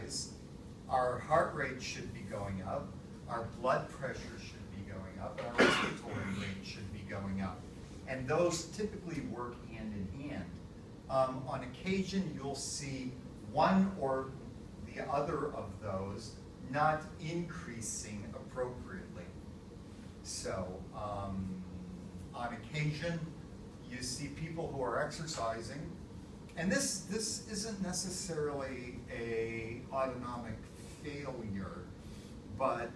exercise, our heart rate should be going up, our blood pressure should be going up, and our respiratory rate should be going up. And those typically work hand in hand. On occasion, you'll see one or the other of those not increasing appropriately. So, on occasion, you see people who are exercising, and this isn't necessarily an autonomic failure, but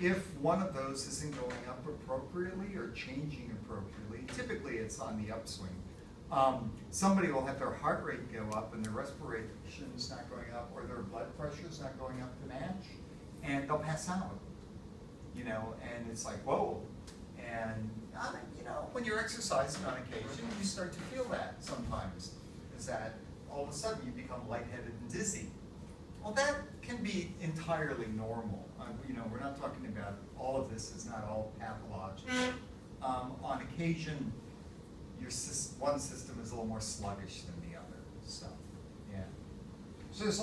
if one of those isn't going up appropriately or changing appropriately, typically it's on the upswing. Somebody will have their heart rate go up and their respiration's not going up, or their blood pressure's not going up to match, and they'll pass out. You know, and it's like, whoa. And you know, when you're exercising on occasion, you start to feel that sometimes. Is that all of a sudden you become lightheaded and dizzy. Well, that can be entirely normal. You know, we're not talking about all of this is not all pathological. On occasion, your one system is a little more sluggish than the other. So, yeah. So there's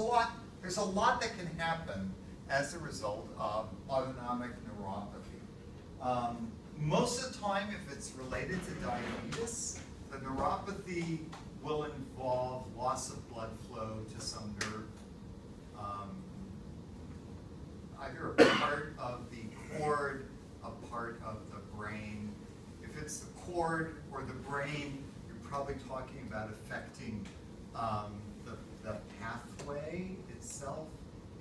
a lot that can happen as a result of autonomic neuropathy. Most of the time, if it's related to diabetes, the neuropathy will involve loss of blood flow to some nerve, either a part of the cord, a part of the brain. If it's the cord or the brain, you're probably talking about affecting the pathway itself.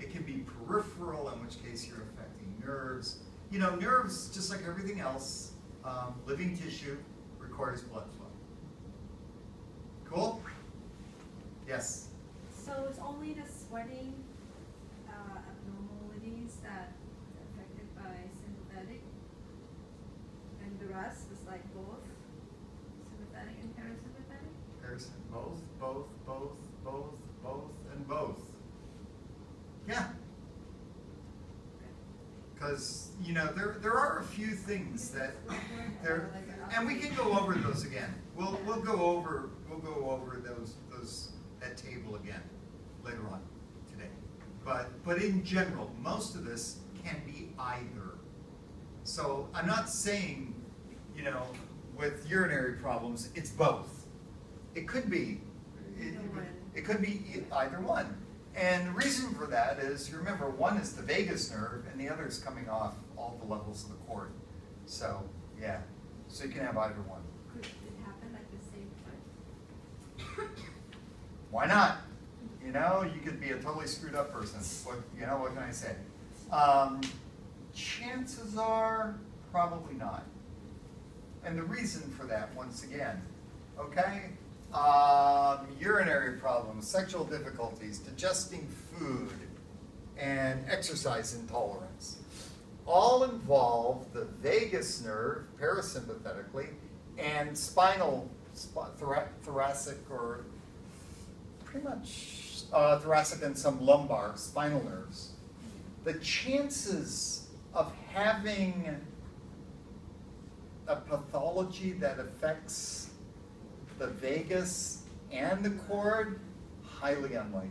It can be peripheral, in which case you're affecting nerves. You know, nerves, just like everything else, living tissue, requires blood flow. Cool? Yes? So it's only the sweating abnormalities that are affected by sympathetic, and the rest is like both sympathetic and parasympathetic? Both, and both. Yeah. Because, you know, there are a few things that there, and we can go over those again. We'll go over that table again later on today. But in general, most of this can be either. So I'm not saying, you know, with urinary problems, it's both. It could be. It could be either one. And the reason for that is, remember, one is the vagus nerve and the other is coming off all the levels of the cord. So, yeah. So you can have either one. Could it happen at the same time? Why not? You know, you could be a totally screwed up person. What can I say? Chances are, probably not. And the reason for that, once again, okay? Urinary problems, sexual difficulties, digesting food, and exercise intolerance all involve the vagus nerve parasympathetically and thoracic, or pretty much thoracic and some lumbar spinal nerves. The chances of having a pathology that affects the vagus and the cord, highly unlikely.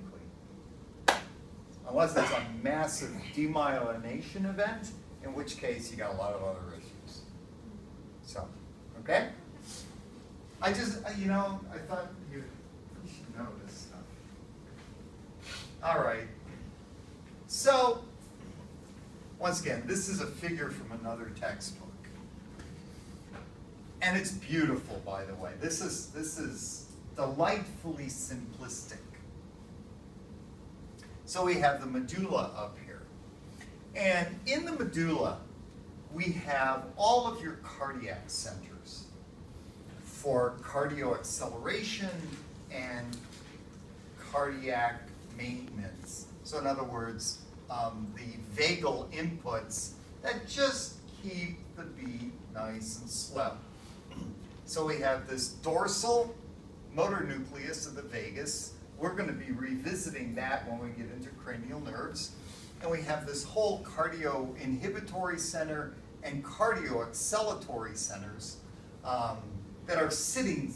Unless it's a massive demyelination event, in which case you got a lot of other issues. So, okay? I just, you know, I thought you should know this stuff. All right. So, once again, this is a figure from another textbook. And it's beautiful, by the way. This is delightfully simplistic. So we have the medulla up here. And in the medulla, we have all of your cardiac centers for cardio acceleration and cardiac maintenance. So in other words, the vagal inputs that just keep the beat nice and slow. So we have this dorsal motor nucleus of the vagus. We're going to be revisiting that when we get into cranial nerves. And we have this whole cardio-inhibitory center and cardio-acceleratory centers that are sitting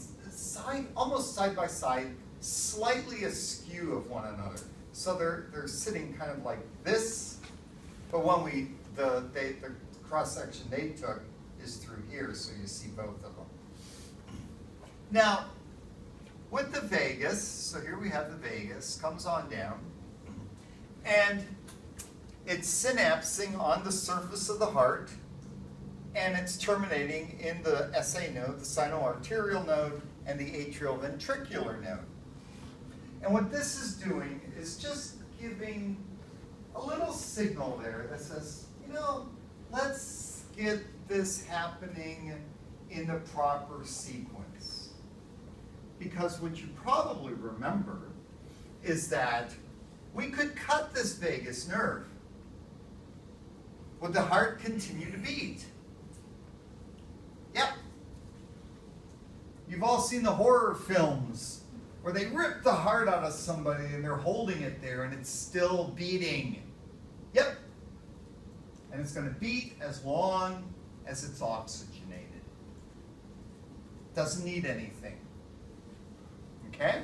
almost side by side, slightly askew of one another. So they're sitting kind of like this, but when the cross section they took is through here, so you see both of them. Now, with the vagus, so here we have the vagus, comes on down, and it's synapsing on the surface of the heart, and it's terminating in the SA node, the sinoarterial node, and the atrioventricular node. And what this is doing is just giving a little signal there that says, you know, let's get this happening in the proper sequence. Because what you probably remember is that we could cut this vagus nerve. Would the heart continue to beat? Yep. You've all seen the horror films where they rip the heart out of somebody and they're holding it there and it's still beating. Yep. And it's going to beat as long as it's oxygenated. Doesn't need anything. Okay?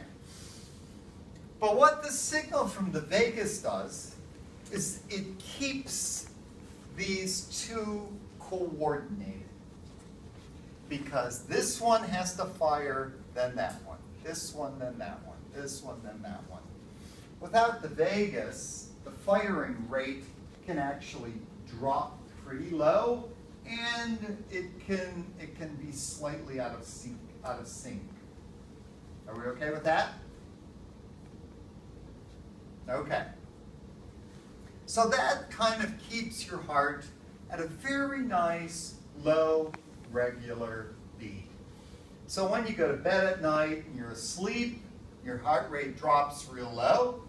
But what the signal from the vagus does is it keeps these two coordinated. Because this one has to fire, then that one. This one, then that one. This one, then that one. Without the vagus, the firing rate can actually drop pretty low, and it can be slightly out of sync. Are we okay with that? Okay. So that kind of keeps your heart at a very nice, low, regular beat. So when you go to bed at night and you're asleep, your heart rate drops real low.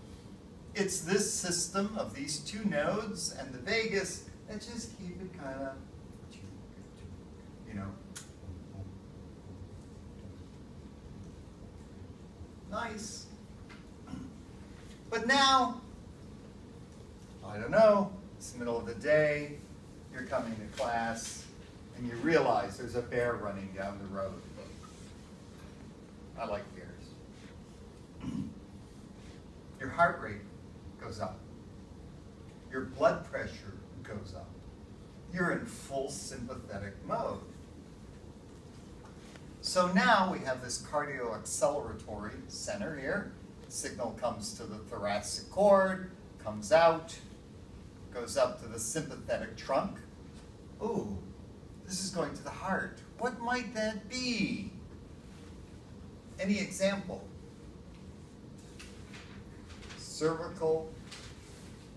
It's this system of these two nodes and the vagus that just keep it kind of, you know, nice. But now, I don't know, it's the middle of the day, you're coming to class, and you realize there's a bear running down the road. I like bears. Your heart rate goes up. Your blood pressure goes up. You're in full sympathetic mode. So now we have this cardioacceleratory center here. Signal comes to the thoracic cord, comes out, goes up to the sympathetic trunk. Ooh, this is going to the heart. What might that be? Any example? Cervical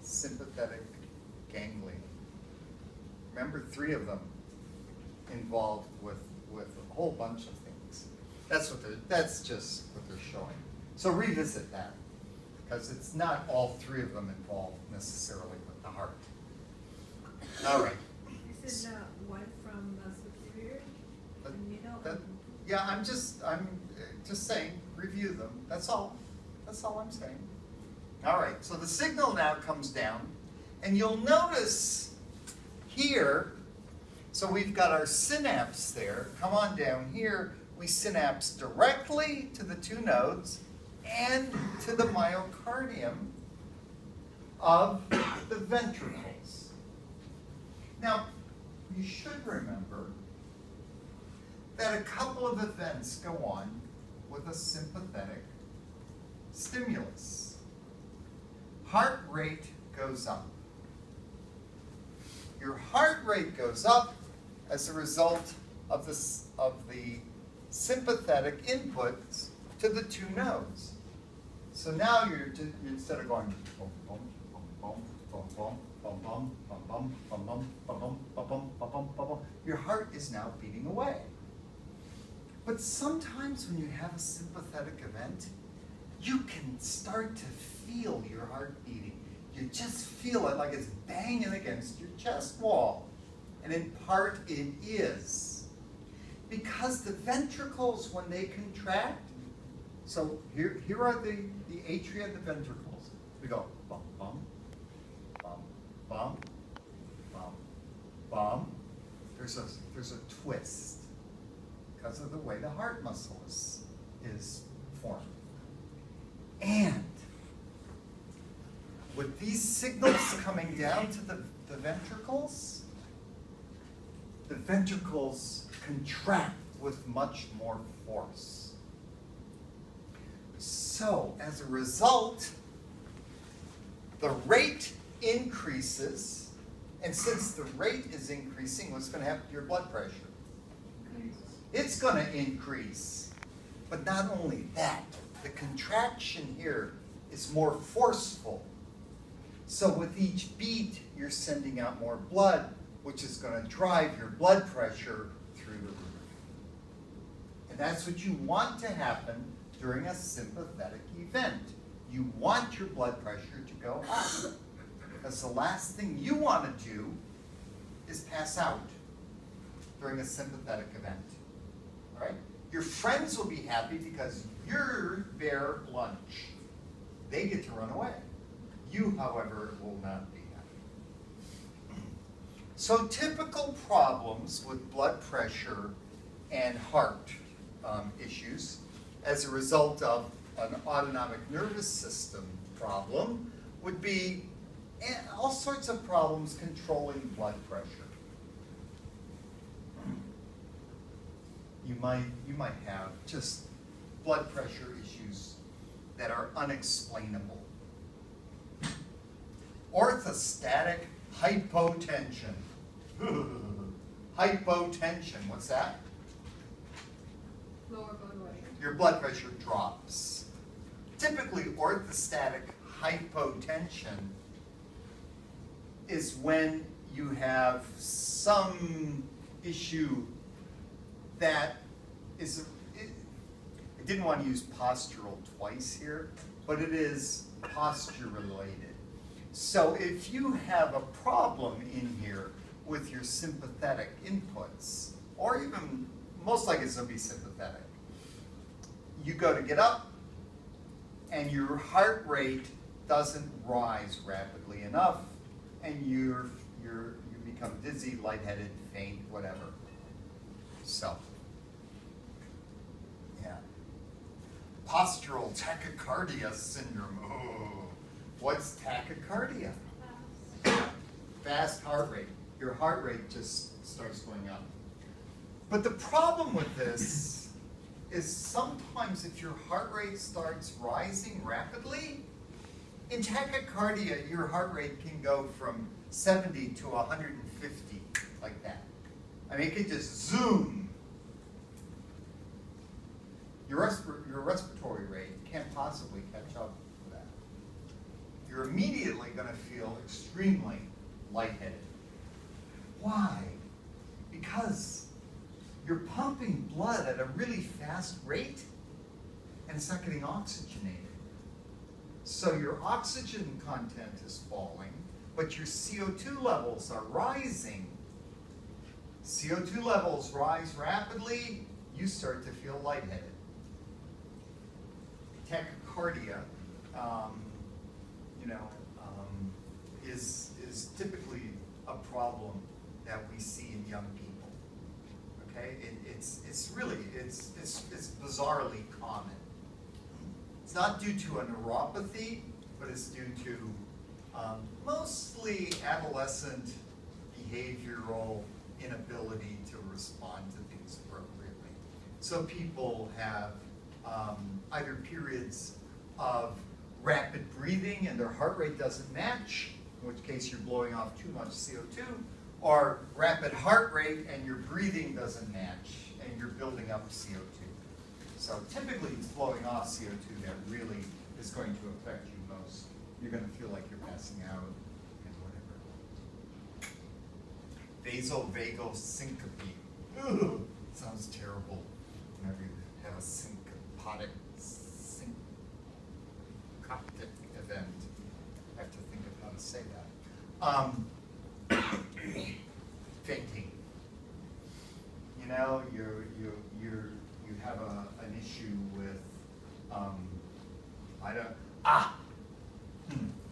sympathetic ganglion. Remember, 3 of them involved with a whole bunch of things. That's just what they're showing. So revisit that, because it's not all 3 of them involved necessarily with the heart. All right. Is it one from superior, the middle? Yeah, I'm just saying, review them. That's all. That's all I'm saying. All right, so the signal now comes down, and you'll notice here, so we've got our synapse there. Come on down here. We synapse directly to the 2 nodes and to the myocardium of the ventricles. Now, you should remember that a couple of events go on with a sympathetic stimulus. Heart rate goes up. Your heart rate goes up as a result of the sympathetic inputs to the 2 nodes. So now instead of going boom, boom, boom, boom, boom, boom, boom, boom, boom, boom, boom, boom, boom, boom, boom, boom, your heart is now beating away. But sometimes when you have a sympathetic event, you can start to feel your heart beating. You just feel it like it's banging against your chest wall. And in part it is. Because the ventricles, when they contract, so here are the atria of the ventricles. We go bum, bum, bum, bum, bum, bum. There's a twist because of the way the heart muscle is formed. And signals coming down to the ventricles, the ventricles contract with much more force. So, as a result, the rate increases, and since the rate is increasing, what's going to happen to your blood pressure? It's going to increase. But not only that, the contraction here is more forceful. So with each beat, you're sending out more blood, which is going to drive your blood pressure through the roof. And that's what you want to happen during a sympathetic event. You want your blood pressure to go up. Because the last thing you want to do is pass out during a sympathetic event. All right? Your friends will be happy because you're their lunch. They get to run away. You, however, will not be happy. So typical problems with blood pressure and heart issues as a result of an autonomic nervous system problem would be all sorts of problems controlling blood pressure. You might have just blood pressure issues that are unexplainable. Orthostatic hypotension. Hypotension, what's that? Lower blood pressure. Your blood pressure drops. Typically, orthostatic hypotension is when you have some issue that is, I didn't want to use postural twice here, but it is posture related. So if you have a problem in here with your sympathetic inputs, or even, most likely it's going to be sympathetic, you go to get up, and your heart rate doesn't rise rapidly enough, and you become dizzy, lightheaded, faint, whatever. So, yeah. Postural tachycardia syndrome. Oh, what's tachycardia? Fast heart rate. Your heart rate just starts going up. But the problem with this is sometimes if your heart rate starts rising rapidly, in tachycardia, your heart rate can go from 70 to 150, like that. I mean, it can just zoom. Your respiratory rate can't possibly catch up with that. You're immediately going to feel extremely lightheaded. Why? Because you're pumping blood at a really fast rate, and it's not getting oxygenated. So your oxygen content is falling, but your CO2 levels are rising. CO2 levels rise rapidly, you start to feel lightheaded. Tachycardia, is typically a problem that we see in young people. Okay, it's bizarrely common. It's not due to a neuropathy, but it's due to mostly adolescent behavioral inability to respond to things appropriately. So people have either periods of rapid breathing and their heart rate doesn't match, in which case you're blowing off too much CO2, or rapid heart rate and your breathing doesn't match and you're building up CO2. So typically it's blowing off CO2 that really is going to affect you most. You're going to feel like you're passing out and whatever. Vasovagal syncope. Ugh, sounds terrible whenever you have a syncoptic event. I have to think of how to say that. Fainting. You know, you have an issue with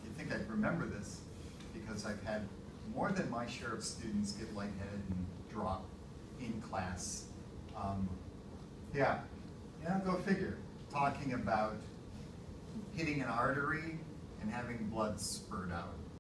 you'd think I'd remember this because I've had more than my share of students get lightheaded and drop in class. Go figure. Talking about hitting an artery and having blood spurt out.